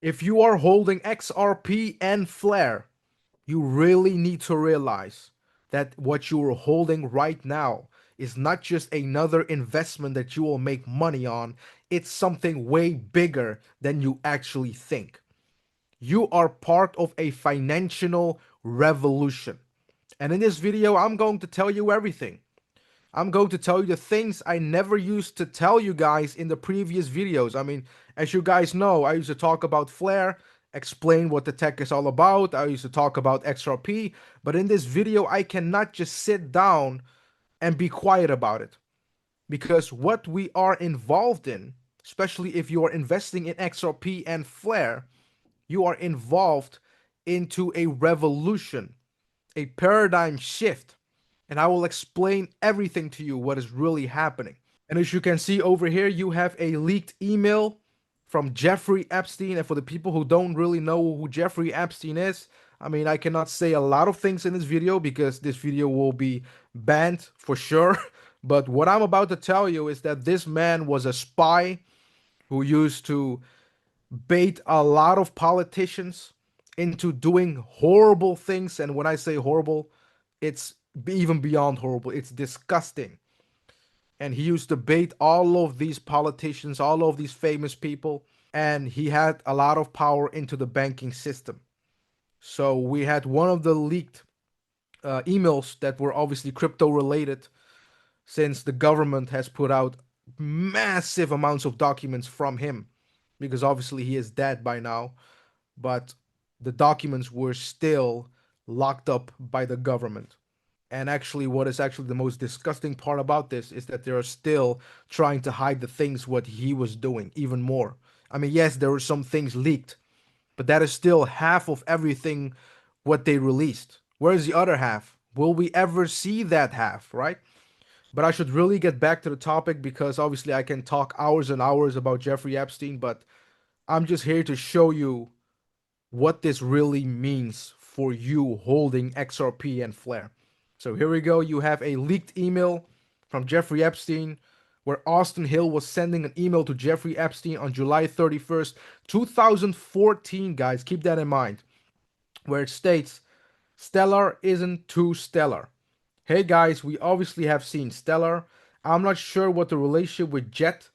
If you are holding XRP and Flare, you really need to realize that what you are holding right now is not just another investment that you will make money on, it's something way bigger than you actually think. You are part of a financial revolution. And in this video, I'm going to tell you everything. I'm going to tell you the things I never used to tell you guys in the previous videos. I mean, as you guys know, I used to talk about Flare, explain what the tech is all about. I used to talk about XRP, but in this video, I cannot just sit down and be quiet about it. Because what we are involved in, especially if you are investing in XRP and Flare, you are involved into a revolution, a paradigm shift, and I will explain everything to you what is really happening. And as you can see over here, you have a leaked email from Jeffrey Epstein. And for the people who don't really know who Jeffrey Epstein is, I mean, I cannot say a lot of things in this video because this video will be banned for sure. But what I'm about to tell you is that this man was a spy who used to bait a lot of politicians into doing horrible things. And when I say horrible, it's even beyond horrible, it's disgusting. And he used to bait all of these politicians, all of these famous people, and he had a lot of power into the banking system. So we had one of the leaked emails that were obviously crypto related, since the government has put out massive amounts of documents from him, because obviously he is dead by now, but the documents were still locked up by the government. And actually, what is actually the most disgusting part about this is that they are still trying to hide the things what he was doing even more. I mean, yes, there were some things leaked, but that is still half of everything what they released. Where's the other half? Will we ever see that half, right? But I should really get back to the topic because obviously I can talk hours and hours about Jeffrey Epstein, but I'm just here to show you what this really means for you holding XRP and Flare. So here we go. You have a leaked email from Jeffrey Epstein where Austin Hill was sending an email to Jeffrey Epstein on July 31st, 2014, guys. Keep that in mind. Where it states, Stellar isn't too stellar. Hey guys, we obviously have seen Stellar. I'm not sure what the relationship with Jet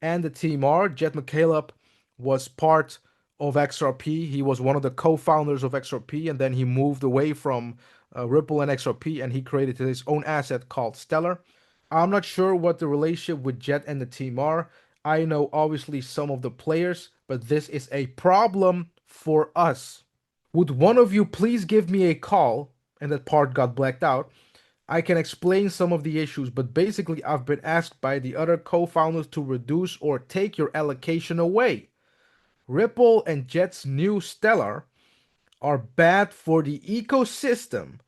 and the team are. Jet McCaleb was part of XRP. He was one of the co-founders of XRP, and then he moved away from Ripple and XRP, and he created his own asset called Stellar. I'm not sure what the relationship with Jet and the team are. I know obviously some of the players, but this is a problem for us. Would one of you please give me a call? And that part got blacked out. I can explain some of the issues, but basically I've been asked by the other co-founders to reduce or take your allocation away. Ripple and Jet's new Stellar are bad for the ecosystem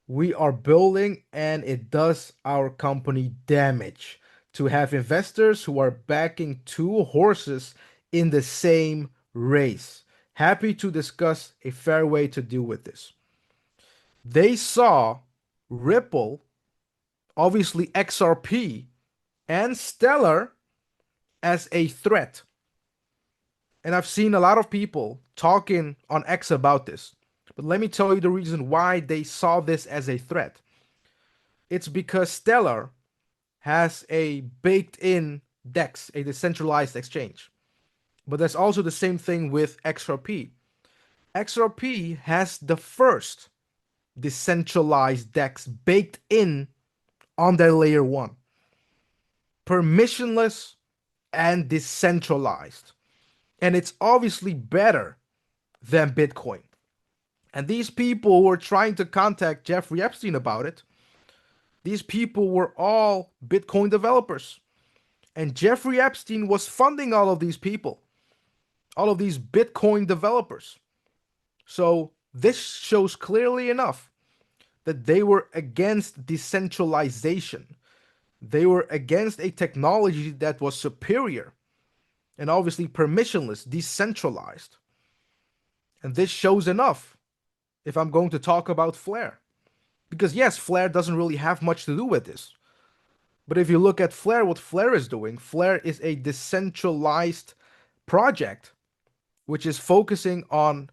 we are building, and it does our company damage to have investors who are backing two horses in the same race. Happy to discuss a fair way to deal with this. They saw Ripple, obviously XRP, and Stellar as a threat. And I've seen a lot of people talking on X about this. But let me tell you the reason why they saw this as a threat. It's because Stellar has a baked in DEX, a decentralized exchange. But that's also the same thing with XRP. XRP has the first decentralized DEX baked in on their layer one. Permissionless and decentralized. And it's obviously better than Bitcoin. And these people were trying to contact Jeffrey Epstein about it. These people were all Bitcoin developers. And Jeffrey Epstein was funding all of these people, all of these Bitcoin developers. So this shows clearly enough that they were against decentralization. They were against a technology that was superior and obviously permissionless, decentralized. And this shows enough if I'm going to talk about Flare. Because yes, Flare doesn't really have much to do with this. But if you look at Flare, what Flare is doing, Flare is a decentralized project which is focusing on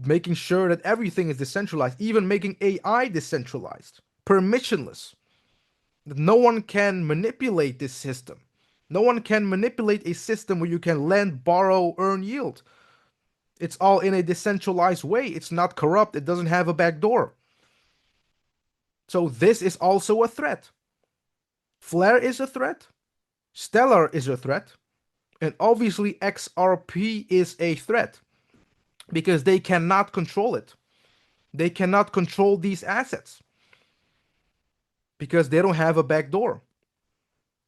making sure that everything is decentralized, even making AI decentralized, permissionless. That no one can manipulate this system. No one can manipulate a system where you can lend, borrow, earn yield. It's all in a decentralized way. It's not corrupt. It doesn't have a backdoor. So this is also a threat. Flare is a threat. Stellar is a threat. And obviously XRP is a threat because they cannot control it. They cannot control these assets because they don't have a backdoor.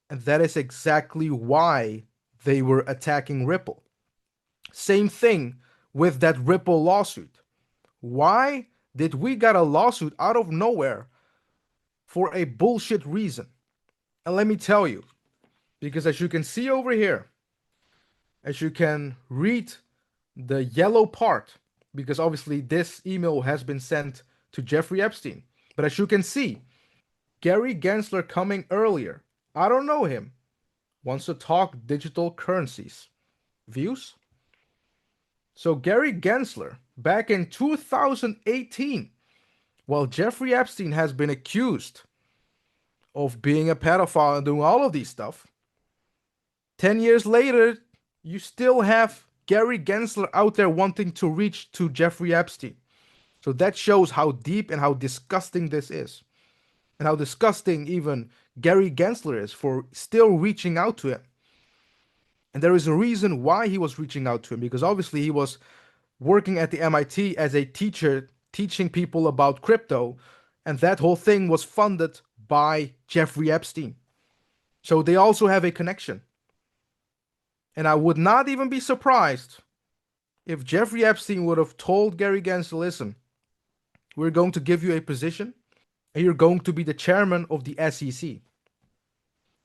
And that is exactly why they were attacking Ripple. Same thing with that Ripple lawsuit. Why did we got a lawsuit out of nowhere for a bullshit reason? And let me tell you, because as you can see over here, as you can read the yellow part, because obviously this email has been sent to Jeffrey Epstein. But as you can see, Gary Gensler coming earlier. I don't know him. Wants to talk digital currencies. Views? So Gary Gensler, back in 2018, while Jeffrey Epstein has been accused of being a pedophile and doing all of these stuff, 10 years later, you still have Gary Gensler out there wanting to reach to Jeffrey Epstein. So that shows how deep and how disgusting this is. And how disgusting even Gary Gensler is for still reaching out to him. And there is a reason why he was reaching out to him, because obviously he was working at the MIT as a teacher, teaching people about crypto. And that whole thing was funded by Jeffrey Epstein. So they also have a connection. And I would not even be surprised if Jeffrey Epstein would have told Gary Gensler, listen, we're going to give you a position and you're going to be the chairman of the SEC.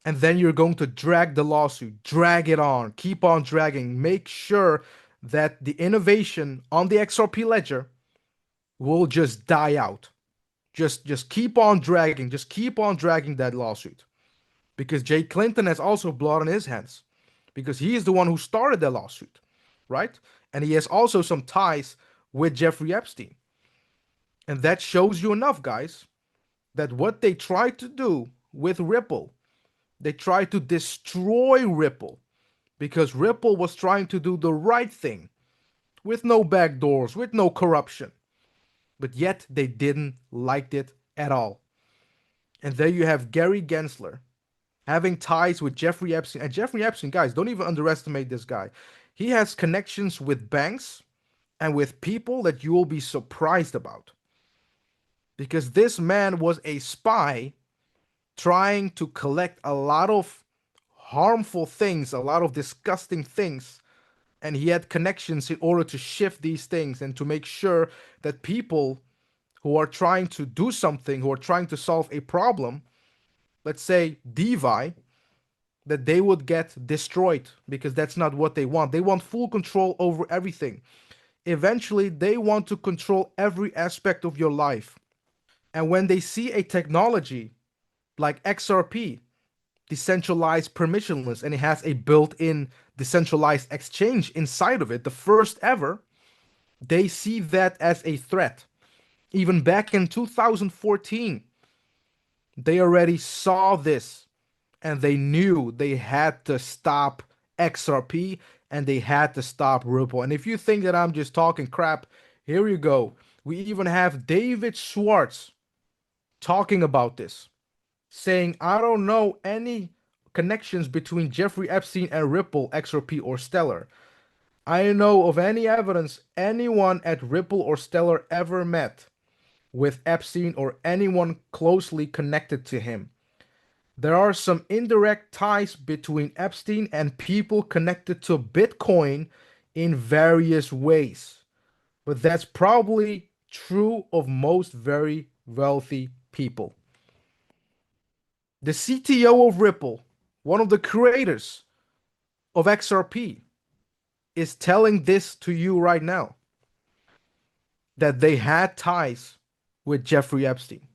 And then you're going to drag the lawsuit, drag it on, keep on dragging, make sure that the innovation on the XRP ledger will just die out. Just keep on dragging, just keep on dragging that lawsuit. Because Jay Clinton has also blood on his hands. Because he is the one who started the lawsuit, right? And he has also some ties with Jeffrey Epstein. And that shows you enough, guys, that what they tried to do with Ripple, they tried to destroy Ripple because Ripple was trying to do the right thing with no backdoors, with no corruption. But yet they didn't like it at all. And there you have Gary Gensler having ties with Jeffrey Epstein. And Jeffrey Epstein, guys, don't even underestimate this guy. He has connections with banks and with people that you will be surprised about. Because this man was a spy trying to collect a lot of harmful things, a lot of disgusting things. And he had connections in order to shift these things and to make sure that people who are trying to do something, who are trying to solve a problem, let's say DeFi, that they would get destroyed because that's not what they want. They want full control over everything. Eventually, they want to control every aspect of your life. And when they see a technology like XRP, decentralized permissionless, and it has a built-in decentralized exchange inside of it, the first ever, they see that as a threat. Even back in 2014, they already saw this and they knew they had to stop XRP and they had to stop Ripple. And if you think that I'm just talking crap, here you go. We even have David Schwartz talking about this, saying, I don't know any connections between Jeffrey Epstein and Ripple, XRP, or Stellar. I know of any evidence anyone at Ripple or Stellar ever met with Epstein or anyone closely connected to him. There are some indirect ties between Epstein and people connected to Bitcoin in various ways. But that's probably true of most very wealthy people. The CTO of Ripple, one of the creators of XRP, is telling this to you right now that they had ties with Jeffrey Epstein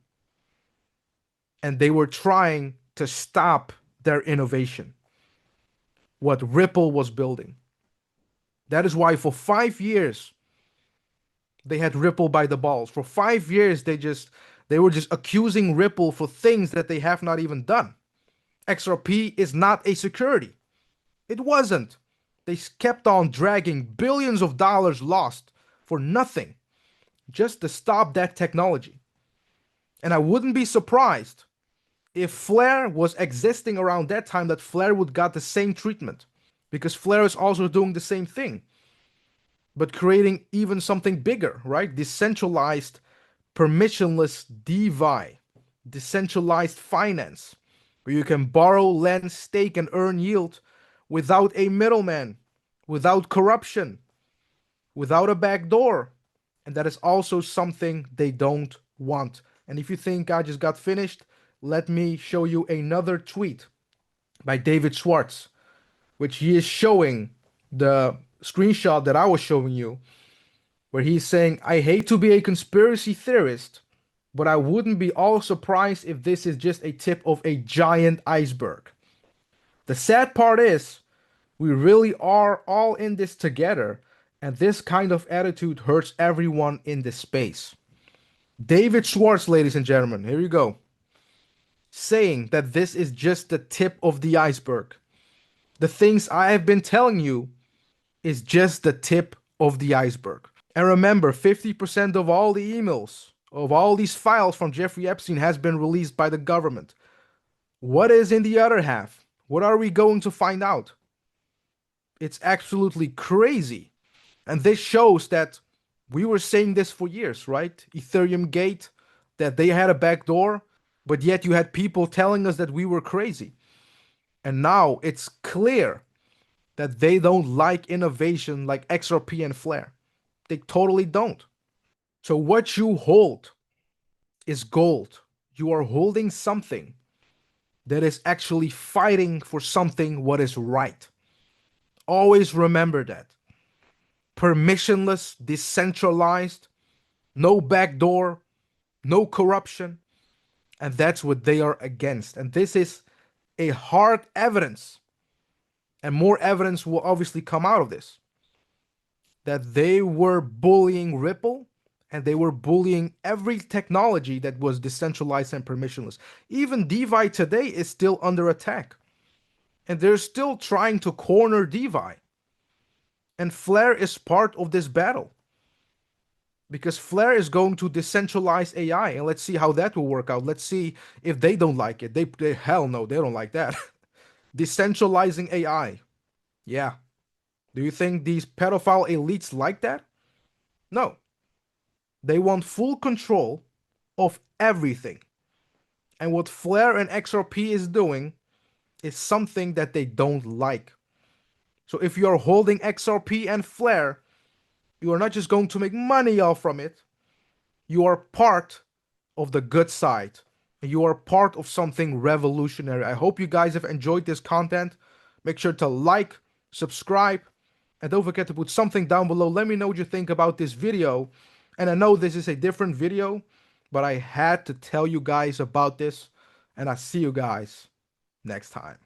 and they were trying to stop their innovation, what Ripple was building. That is why for 5 years they had Ripple by the balls. For 5 years they were just accusing Ripple for things that they have not even done. XRP is not a security. It wasn't. They kept on dragging billions of dollars lost for nothing just to stop that technology. And I wouldn't be surprised if Flare was existing around that time, that Flare would got the same treatment, because Flare is also doing the same thing, but creating even something bigger, right? Decentralized, permissionless DeFi, decentralized finance, where you can borrow, lend, stake, and earn yield without a middleman, without corruption, without a backdoor. And that is also something they don't want. And if you think I just got finished, let me show you another tweet by David Schwartz, which he is showing the screenshot that I was showing you, where he's saying, I hate to be a conspiracy theorist, but I wouldn't be all surprised if this is just a tip of a giant iceberg. The sad part is, we really are all in this together, and this kind of attitude hurts everyone in this space. David Schwartz, ladies and gentlemen, here you go, saying that this is just the tip of the iceberg. The things I have been telling you is just the tip of the iceberg. And remember, 50% of all the emails, of all these files from Jeffrey Epstein has been released by the government. What is in the other half? What are we going to find out? It's absolutely crazy. And this shows that we were saying this for years, right? Ethereum Gate, that they had a backdoor, but yet you had people telling us that we were crazy. And now it's clear that they don't like innovation like XRP and Flare. They totally don't. So what you hold is gold. You are holding something that is actually fighting for something what is right. Always remember that. Permissionless, decentralized, no backdoor, no corruption. And that's what they are against. And this is a hard evidence. And more evidence will obviously come out of this. That they were bullying Ripple, and they were bullying every technology that was decentralized and permissionless. Even DeFi today is still under attack. And they're still trying to corner DeFi. And Flare is part of this battle. Because Flare is going to decentralize AI. And let's see how that will work out. Let's see if they don't like it. They hell no, they don't like that. Decentralizing AI. Yeah. Do you think these pedophile elites like that? No. They want full control of everything. And what Flare and XRP is doing is something that they don't like. So if you are holding XRP and Flare, you are not just going to make money off from it. You are part of the good side. You are part of something revolutionary. I hope you guys have enjoyed this content. Make sure to like, subscribe, and don't forget to put something down below. Let me know what you think about this video. And I know this is a different video, but I had to tell you guys about this. And I'll see you guys next time.